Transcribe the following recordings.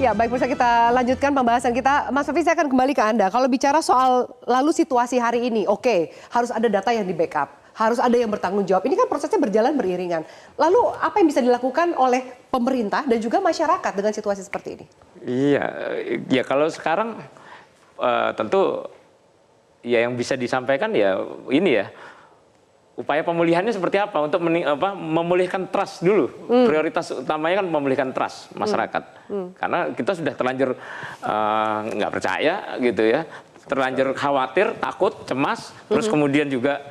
Ya, baik, bisa kita lanjutkan pembahasan kita. Mas Fafi, saya akan kembali ke Anda. Kalau bicara soal lalu situasi hari ini, oke, harus ada data yang di backup, harus ada yang bertanggung jawab. Ini kan prosesnya berjalan beriringan. Lalu apa yang bisa dilakukan oleh pemerintah dan juga masyarakat dengan situasi seperti ini? Iya, ya kalau sekarang tentu ya yang bisa disampaikan ya ini ya. Upaya pemulihannya seperti apa untuk memulihkan trust dulu. Prioritas utamanya kan memulihkan trust masyarakat. Karena kita sudah terlanjur nggak percaya gitu ya, terlanjur khawatir, takut, cemas, terus kemudian juga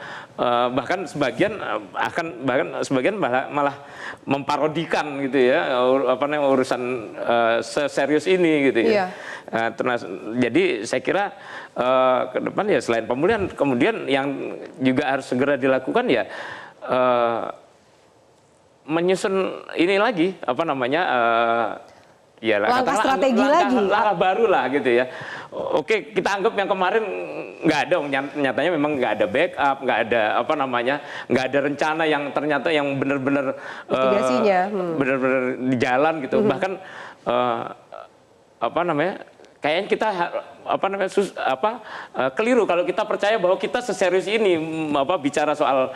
bahkan sebagian malah memparodikan gitu ya, urusan seserius ini gitu ya. Jadi saya kira ke depan ya selain pemulihan, kemudian yang juga harus segera dilakukan ya menyusun ini lagi ya langkah strategi lagi, langkah baru lah gitu ya. Oke, kita anggap yang kemarin nggak ada, nyatanya memang nggak ada backup, nggak ada nggak ada rencana yang ternyata yang benar-benar benar-benar di jalan gitu. Bahkan kayaknya kita keliru kalau kita percaya bahwa kita seserius ini bicara soal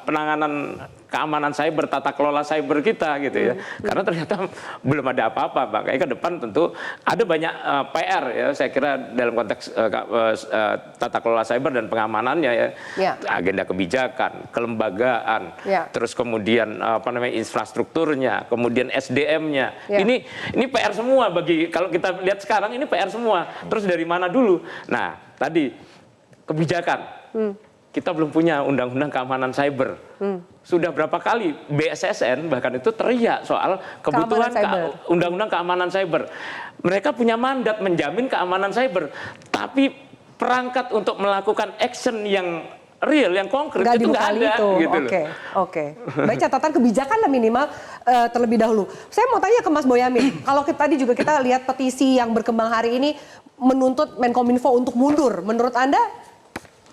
penanganan keamanan cyber, tata kelola cyber kita gitu ya. Karena ternyata belum ada apa-apa, makanya ke depan tentu ada banyak PR ya, saya kira dalam konteks tata kelola cyber dan pengamanannya ya. Agenda kebijakan, kelembagaan, terus kemudian infrastrukturnya, kemudian SDM-nya. Ini PR semua kalau kita lihat sekarang ini PR semua. Terus dari mana dulu? Nah, tadi kebijakan. Kita belum punya undang-undang keamanan cyber. Sudah berapa kali BSSN bahkan itu teriak soal kebutuhan undang-undang keamanan cyber. Mereka punya mandat menjamin keamanan cyber, tapi perangkat untuk melakukan action yang real, yang konkret itu nggak ada. Oke. Baik, catatan kebijakan lah minimal terlebih dahulu. Saya mau tanya ke Mas Boyamin, kalau tadi juga kita lihat petisi yang berkembang hari ini menuntut Menkominfo untuk mundur. Menurut Anda,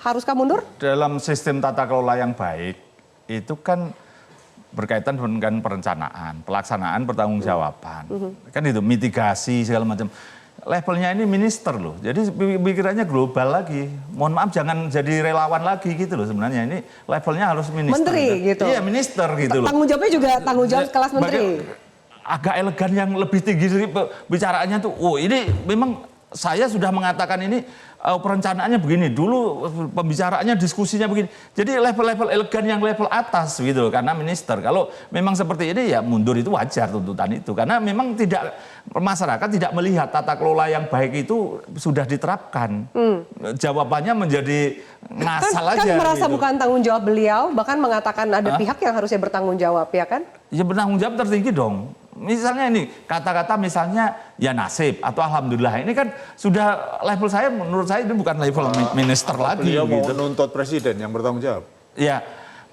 haruskah mundur? Dalam sistem tata kelola yang baik, itu kan berkaitan dengan perencanaan, pelaksanaan, pertanggungjawaban. Kan itu, mitigasi, segala macam. Levelnya ini minister loh, jadi pikirannya global lagi. Mohon maaf, jangan jadi relawan lagi gitu loh sebenarnya. Ini levelnya harus minister. Menteri gitu? Iya, minister gitu loh. Tanggung jawabnya juga tanggung jawab kelas menteri? Agak elegan yang lebih tinggi dari bicaraannya tuh, ini memang saya sudah mengatakan ini perencanaannya begini, dulu pembicaraannya, diskusinya begini. Jadi level-level elegan yang level atas gitu, karena minister. Kalau memang seperti ini ya mundur itu wajar tuntutan itu. Karena memang masyarakat tidak melihat tata kelola yang baik itu sudah diterapkan. Jawabannya menjadi ngasal aja. Kan merasa gitu. Bukan tanggung jawab beliau, bahkan mengatakan ada pihak yang harusnya bertanggung jawab, ya kan? Ya bertanggung jawab tertinggi dong. Misalnya ini, kata-kata misalnya ya nasib atau alhamdulillah, ini kan sudah level saya, menurut saya itu bukan level minister lagi. Beliau mau gitu. menuntut presiden yang bertanggung jawab. Ya,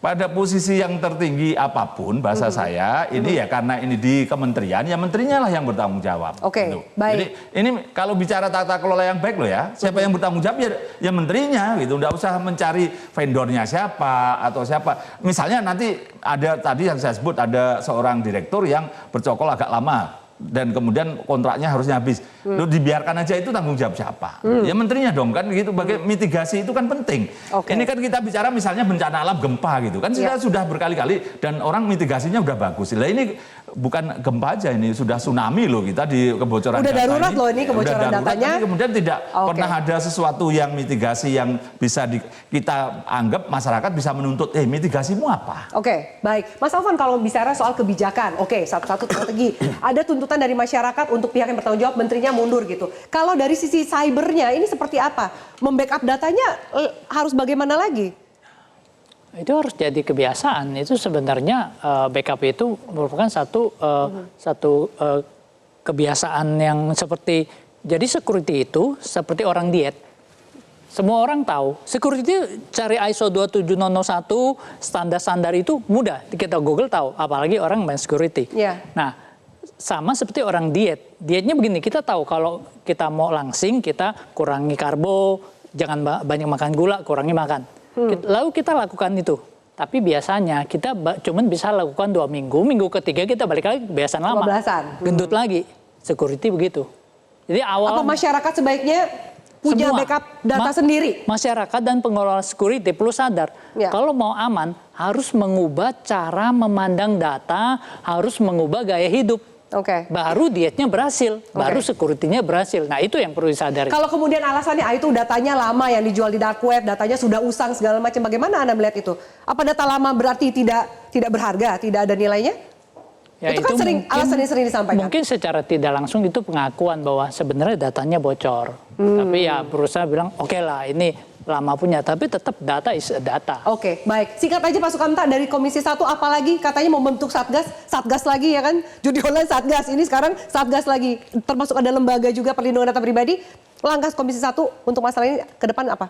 pada posisi yang tertinggi apapun bahasa saya, ini ya karena ini di kementerian, ya menterinya lah yang bertanggung jawab. Oke, baik. Jadi ini kalau bicara tata kelola yang baik loh ya, siapa yang bertanggung jawab ya menterinya gitu. Nggak usah mencari vendornya siapa atau siapa. Misalnya nanti ada tadi yang saya sebut ada seorang direktur yang bercokol agak lama dan kemudian kontraknya harusnya habis. Lalu dibiarkan aja, itu tanggung jawab siapa? Ya menterinya dong kan gitu. Bagi mitigasi itu kan penting. Ini kan kita bicara misalnya bencana alam gempa gitu kan sudah berkali-kali dan orang mitigasinya udah bagus. Lah ini bukan gempa aja, ini sudah tsunami loh kita di kebocoran udah data darurat ini. Loh ini kebocoran darurat, datanya. tapi kemudian tidak pernah ada sesuatu yang mitigasi yang bisa kita anggap masyarakat bisa menuntut mitigasimu apa? Oke, baik. Mas Alvan, kalau bicara soal kebijakan, satu-satu strategi. Ada tuntutan dari masyarakat untuk pihak yang bertanggung jawab, menterinya mundur gitu. Kalau dari sisi cybernya ini seperti apa? Membackup datanya harus bagaimana lagi? Itu harus jadi kebiasaan. Itu sebenarnya backup itu merupakan satu kebiasaan yang seperti, jadi security itu seperti orang diet. Semua orang tahu, security cari ISO 27001, standar-standar itu mudah, kita Google tahu, apalagi orang main security. Nah, sama seperti orang diet. Dietnya begini, kita tahu kalau kita mau langsing, kita kurangi karbo, jangan banyak makan gula, kurangi makan. Lalu kita lakukan itu. Tapi biasanya kita cuman bisa lakukan 2 minggu, minggu ketiga kita balik lagi ke kebiasaan lama. Kebablasan. Gendut lagi. Security begitu. Jadi awal Apa masyarakat sebaiknya punya semua. backup data sendiri? Masyarakat dan pengelola security perlu sadar, Ya. kalau mau aman harus mengubah cara memandang data, harus mengubah gaya hidup. Oke. Baru dietnya berhasil, baru security-nya berhasil. Nah itu yang perlu disadari. Kalau kemudian alasannya itu datanya lama yang dijual di dark web, datanya sudah usang segala macam, bagaimana Anda melihat itu? Apa data lama berarti tidak berharga, tidak ada nilainya? Ya, itu kan alasan yang sering disampaikan. Mungkin secara tidak langsung itu pengakuan bahwa sebenarnya datanya bocor. Tapi ya perusahaan bilang oke lah ini lama punya, tapi tetap data is a data. Oke, baik. Singkat aja Pak Sukamta, dari Komisi 1 apalagi katanya mau membentuk Satgas lagi ya kan? Judi online Satgas, ini sekarang Satgas lagi. Termasuk ada lembaga juga perlindungan data pribadi. Langkah Komisi 1 untuk masalah ini ke depan apa?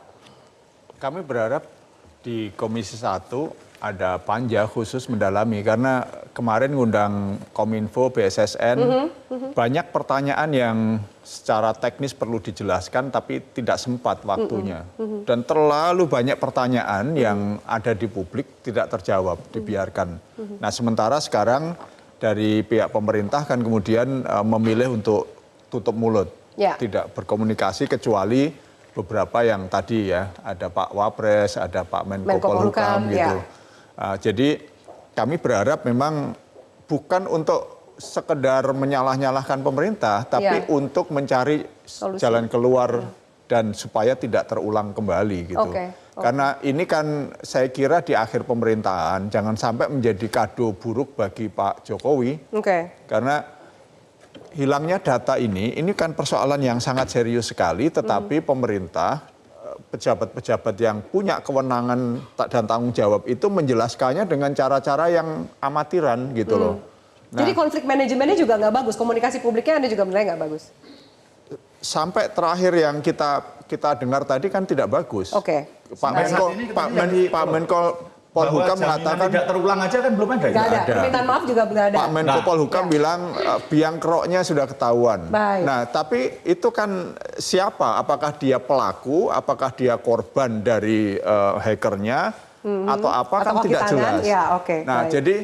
Kami berharap di Komisi 1 ada panja khusus mendalami, karena kemarin ngundang Kominfo, BSSN, banyak pertanyaan yang secara teknis perlu dijelaskan tapi tidak sempat waktunya. Dan terlalu banyak pertanyaan yang ada di publik tidak terjawab, dibiarkan. Nah sementara sekarang dari pihak pemerintah kan kemudian memilih untuk tutup mulut, Ya. tidak berkomunikasi kecuali beberapa yang tadi ya, ada Pak Wapres, ada Pak Menko Polhukam gitu. Ya. Jadi kami berharap memang bukan untuk sekedar menyalah-nyalahkan pemerintah, tapi Ya. untuk mencari Solusi. jalan keluar dan supaya tidak terulang kembali gitu. Oke. Karena ini kan saya kira di akhir pemerintahan jangan sampai menjadi kado buruk bagi Pak Jokowi. Oke. Karena hilangnya data ini kan persoalan yang sangat serius sekali, tetapi pemerintah, pejabat-pejabat yang punya kewenangan dan tanggung jawab itu menjelaskannya dengan cara-cara yang amatiran gitu loh. Nah, Jadi konflik manajemennya juga nggak bagus, komunikasi publiknya Anda juga menilai nggak bagus. sampai terakhir yang kita dengar tadi kan tidak bagus. Oke. Pak Menko Polhukam mengatakan tidak terulang aja kan belum ada. Nggak ada. ada. Permintaan maaf juga nggak ada. Pak Menko Polhukam bilang biang keroknya sudah ketahuan. Baik. Nah, tapi itu kan siapa? Apakah dia pelaku? Apakah dia korban dari hackernya? Atau apa Atau kan kaki tidak tangan? jelas. Ya, oke, Nah, baik. jadi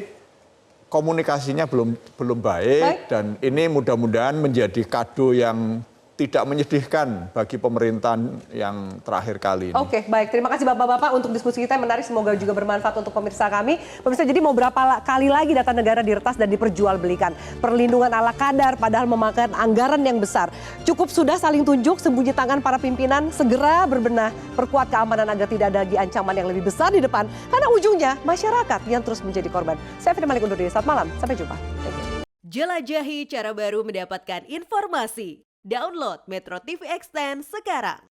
komunikasinya belum baik dan ini mudah-mudahan menjadi kado yang tidak menyedihkan bagi pemerintahan yang terakhir kali ini. Oke, baik. Terima kasih Bapak-Bapak untuk diskusi kita yang menarik. Semoga juga bermanfaat untuk pemirsa kami. Pemirsa, jadi mau berapa kali lagi data negara diretas dan diperjualbelikan? Perlindungan ala kadar padahal memakan anggaran yang besar. Cukup sudah saling tunjuk, sembunyi tangan para pimpinan, segera berbenah, perkuat keamanan agar tidak ada lagi ancaman yang lebih besar di depan. Karena ujungnya masyarakat yang terus menjadi korban. Saya Fitri Malik undur diri. Selamat malam. Sampai jumpa. Thank you. Jelajahi cara baru mendapatkan informasi. Download Metro TV Extend sekarang.